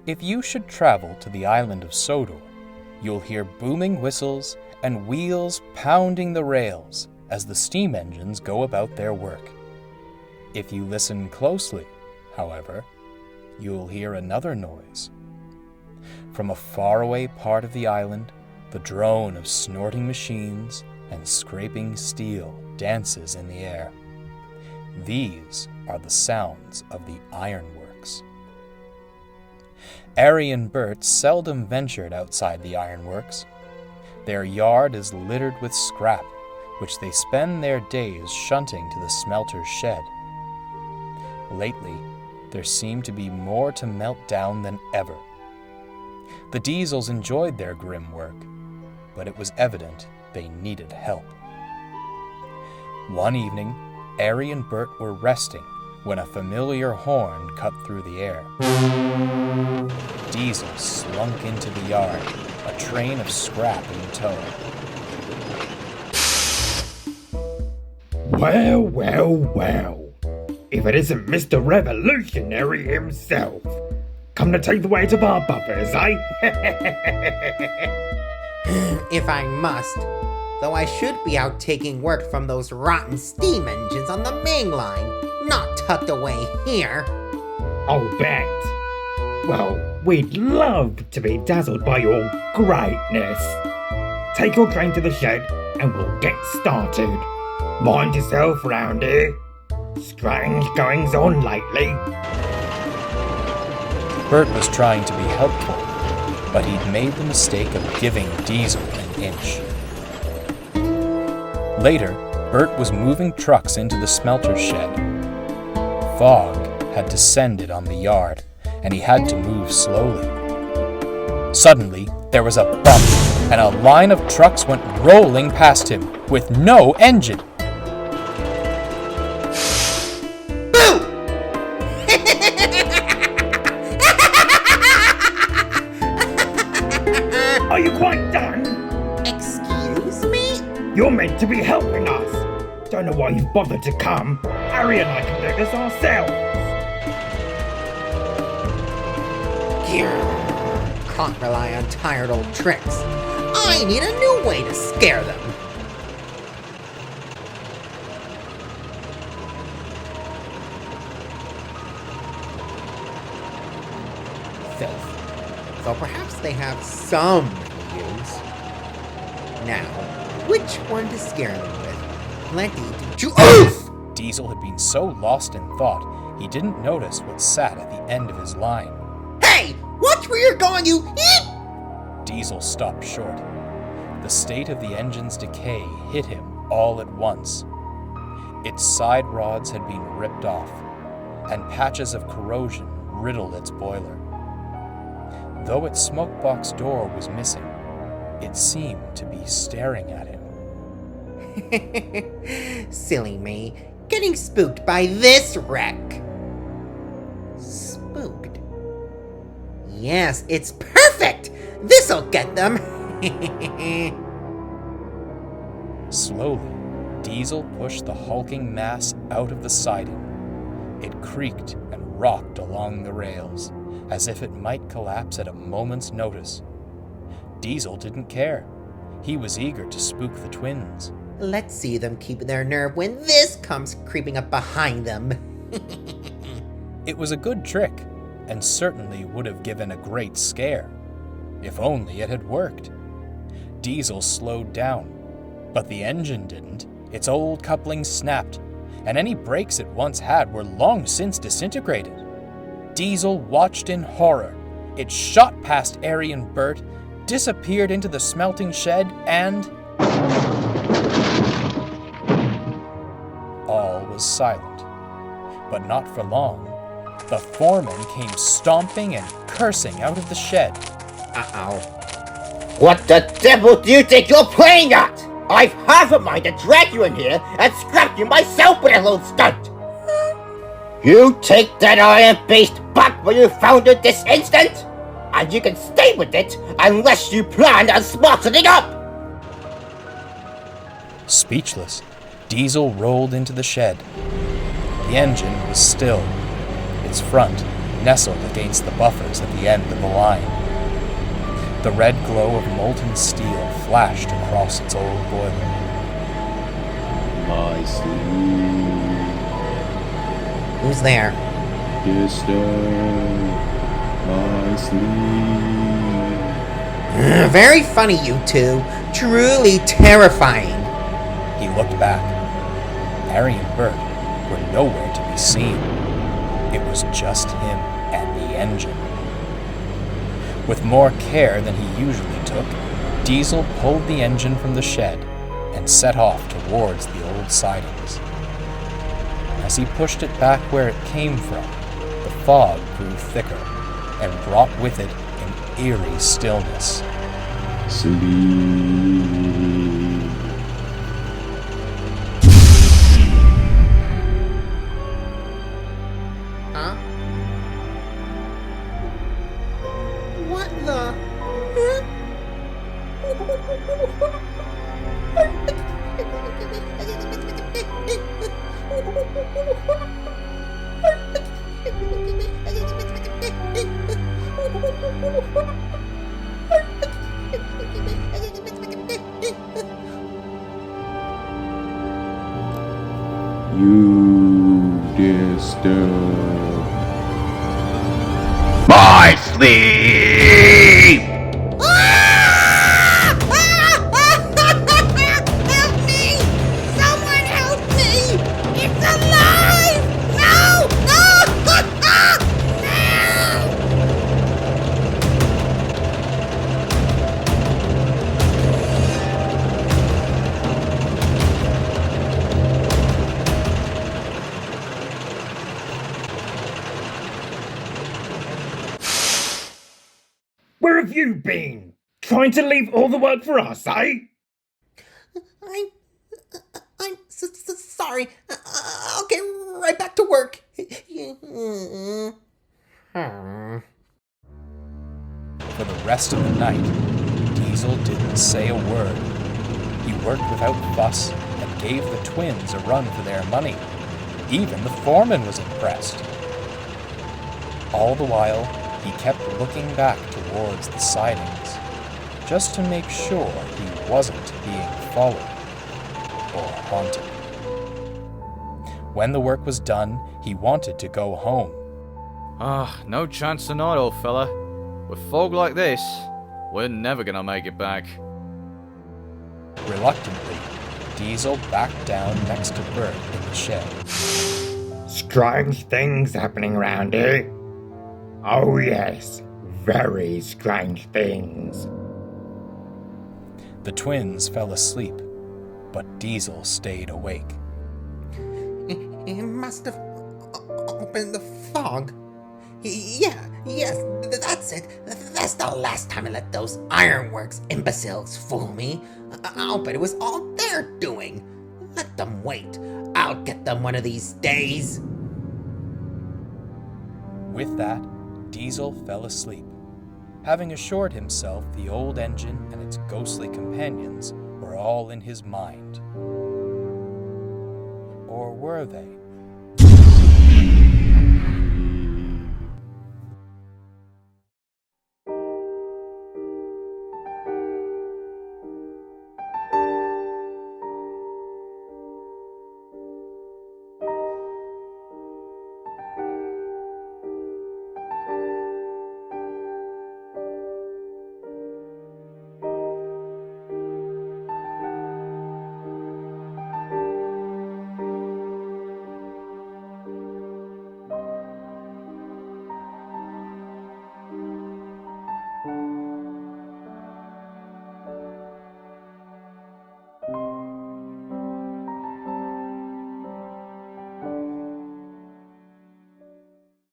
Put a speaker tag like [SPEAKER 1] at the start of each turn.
[SPEAKER 1] If you should travel to the island of Sodor, you'll hear booming whistles and wheels pounding the rails as the steam engines go about their work. If you listen closely, however, you'll hear another noise. From a faraway part of the island, the drone of snorting machines and scraping steel dances in the air. These are the sounds of the ironworks. Arry and Bert seldom ventured outside the ironworks. Their yard is littered with scrap, which they spend their days shunting to the smelter's shed. Lately, there seemed to be more to melt down than ever. The Diesels enjoyed their grim work, but it was evident they needed help. One evening, Arry and Bert were resting when a familiar horn cut through the air. Diesel slunk into the yard, a train of scrap in tow.
[SPEAKER 2] Well, well, well. If it isn't Mr. Revolutionary himself. Come to take the weight of our buffers, eh?
[SPEAKER 3] If I must. Though I should be out taking work from those rotten steam engines on the main line, not tucked away here.
[SPEAKER 2] I'll bet. Well, we'd love to be dazzled by your greatness. Take your train to the shed and we'll get started. Mind yourself round here. Strange goings on lately.
[SPEAKER 1] Bert was trying to be helpful, but he'd made the mistake of giving Diesel an inch. Later, Bert was moving trucks into the smelter's shed. Fog had descended on the yard, and he had to move slowly. Suddenly, there was a bump, and a line of trucks went rolling past him, with no engine.
[SPEAKER 2] Are you quite done?
[SPEAKER 3] Excuse me?
[SPEAKER 2] You're meant to be helping us. Don't know why you've bothered to come. Arry and I can do this ourselves.
[SPEAKER 3] Can't rely on tired old tricks. I need a new way to scare them. Filth. Though perhaps they have some use. Now, which one to scare them with? Plenty to oof!
[SPEAKER 1] Diesel had been so lost in thought, he didn't notice what sat at the end of his line.
[SPEAKER 3] Hey! Watch where you're going, you eep!
[SPEAKER 1] Diesel stopped short. The state of the engine's decay hit him all at once. Its side rods had been ripped off, and patches of corrosion riddled its boiler. Though its smokebox door was missing, it seemed to be staring at him.
[SPEAKER 3] Silly me, getting spooked by this wreck. Spooked? Yes, it's perfect! This'll get them!
[SPEAKER 1] Slowly, Diesel pushed the hulking mass out of the siding. It creaked and rocked along the rails, as if it might collapse at a moment's notice. Diesel didn't care. He was eager to spook the twins.
[SPEAKER 3] Let's see them keep their nerve when this comes creeping up behind them.
[SPEAKER 1] It was a good trick, and certainly would have given a great scare, if only it had worked. Diesel slowed down, but the engine didn't. Its old coupling snapped, and any brakes it once had were long since disintegrated. Diesel watched in horror. It shot past Arry and Bert, disappeared into the smelting shed, and all was silent. But not for long. The foreman came stomping and cursing out of the shed.
[SPEAKER 3] Uh-oh.
[SPEAKER 4] What the devil do you think you're playing at? I've half a mind to drag you in here and scrap you myself with a little stunt. You take that iron beast back where you found it this instant, and you can stay with it unless you plan on smartening up.
[SPEAKER 1] Speechless, Diesel rolled into the shed. The engine was still, its front nestled against the buffers at the end of the line. The red glow of molten steel flashed across its old boiler.
[SPEAKER 5] My sleep.
[SPEAKER 3] Who's there?
[SPEAKER 5] Disturb my sleep.
[SPEAKER 3] Very funny, you two. Truly terrifying.
[SPEAKER 1] He looked back. Arry and Bert were nowhere to be seen. It was just him and the engine. With more care than he usually took, Diesel pulled the engine from the shed and set off towards the old sidings. As he pushed it back where it came from, the fog grew thicker and brought with it an eerie stillness.
[SPEAKER 5] Sleep.
[SPEAKER 3] Huh? What the?
[SPEAKER 5] You disturb my sleep.
[SPEAKER 3] Help me! Someone help me! It's alive! No! No!
[SPEAKER 2] Where have you been? Trying to leave all the work for us, eh?
[SPEAKER 3] I'm sorry. I'll get right back to work.
[SPEAKER 1] For the rest of the night, Diesel didn't say a word. He worked without fuss and gave the twins a run for their money. Even the foreman was impressed. All the while, he kept looking back towards the sidings, just to make sure he wasn't being followed or haunted. When the work was done, he wanted to go home.
[SPEAKER 6] No chance tonight, old fella. With fog like this, we're never gonna make it back.
[SPEAKER 1] Reluctantly, Diesel backed down next to Bert in the shed.
[SPEAKER 2] Strange things happening around here. Oh yes, very strange things.
[SPEAKER 1] The twins fell asleep, but Diesel stayed awake.
[SPEAKER 3] It must have opened the fog. Yes, that's it. That's the last time I let those Ironworks imbeciles fool me. I'll bet it was all their doing. Let them wait. I'll get them one of these days.
[SPEAKER 1] With that, Diesel fell asleep, having assured himself the old engine and its ghostly companions were all in his mind. Or were they?